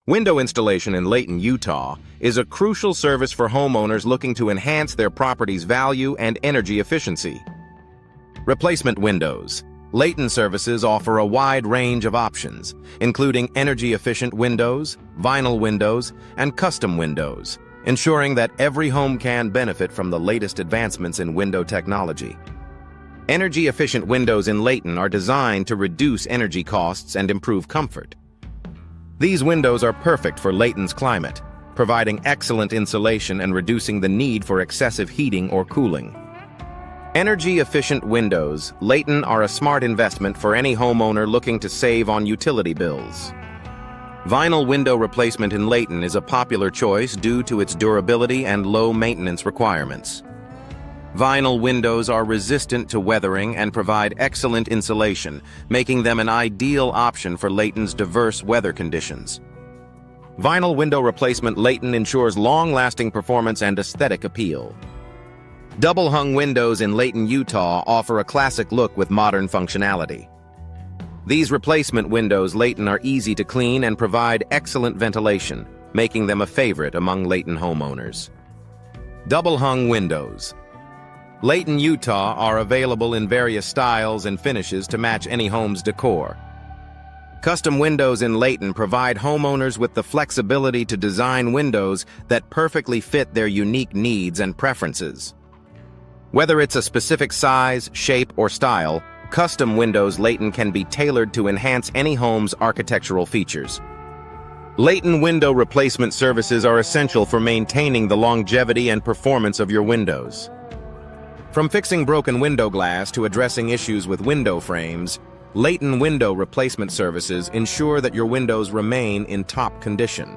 Window installation in Layton, Utah is a crucial service for homeowners looking to enhance their property's value and energy efficiency. Replacement windows. Layton services offer a wide range of options, including energy-efficient windows, vinyl windows, and custom windows, ensuring that every home can benefit from the latest advancements in window technology. Energy-efficient windows in Layton are designed to reduce energy costs and improve comfort. These windows are perfect for Layton's climate, providing excellent insulation and reducing the need for excessive heating or cooling. Energy-efficient windows, Layton are a smart investment for any homeowner looking to save on utility bills. Vinyl window replacement in Layton is a popular choice due to its durability and low maintenance requirements. Vinyl windows are resistant to weathering and provide excellent insulation, making them an ideal option for Layton's diverse weather conditions. Vinyl window replacement Layton ensures long-lasting performance and aesthetic appeal. Double-hung windows in Layton, Utah offer a classic look with modern functionality. These replacement windows Layton are easy to clean and provide excellent ventilation, making them a favorite among Layton homeowners. Double-hung windows. Layton, Utah are available in various styles and finishes to match any home's decor. Custom windows in Layton provide homeowners with the flexibility to design windows that perfectly fit their unique needs and preferences. Whether it's a specific size, shape, or style, custom windows Layton can be tailored to enhance any home's architectural features. Layton window replacement services are essential for maintaining the longevity and performance of your windows. From fixing broken window glass to addressing issues with window frames, Layton window replacement services ensure that your windows remain in top condition.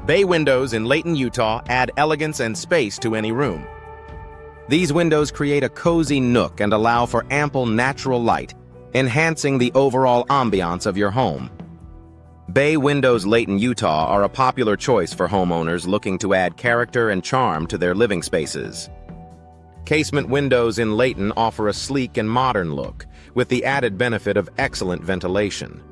Bay windows in Layton, Utah add elegance and space to any room. These windows create a cozy nook and allow for ample natural light, enhancing the overall ambiance of your home. Bay windows Layton, Utah are a popular choice for homeowners looking to add character and charm to their living spaces. Casement windows in Layton offer a sleek and modern look, with the added benefit of excellent ventilation.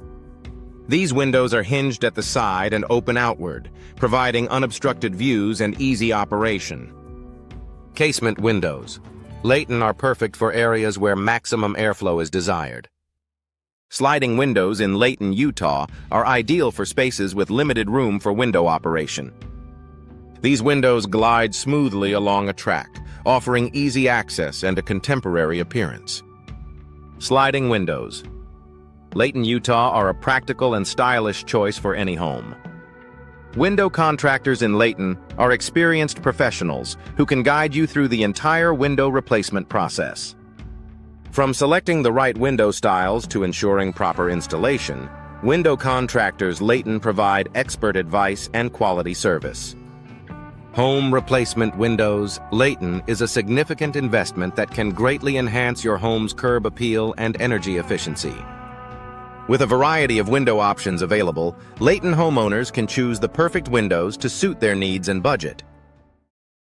These windows are hinged at the side and open outward, providing unobstructed views and easy operation. Casement windows. Layton are perfect for areas where maximum airflow is desired. Sliding windows in Layton, Utah are ideal for spaces with limited room for window operation. These windows glide smoothly along a track, offering easy access and a contemporary appearance. Sliding windows. Layton, Utah are a practical and stylish choice for any home. Window contractors in Layton are experienced professionals who can guide you through the entire window replacement process. From selecting the right window styles to ensuring proper installation, window contractors Layton provide expert advice and quality service. Home replacement windows Layton is a significant investment that can greatly enhance your home's curb appeal and energy efficiency. With a variety of window options available, Layton homeowners can choose the perfect windows to suit their needs and budget.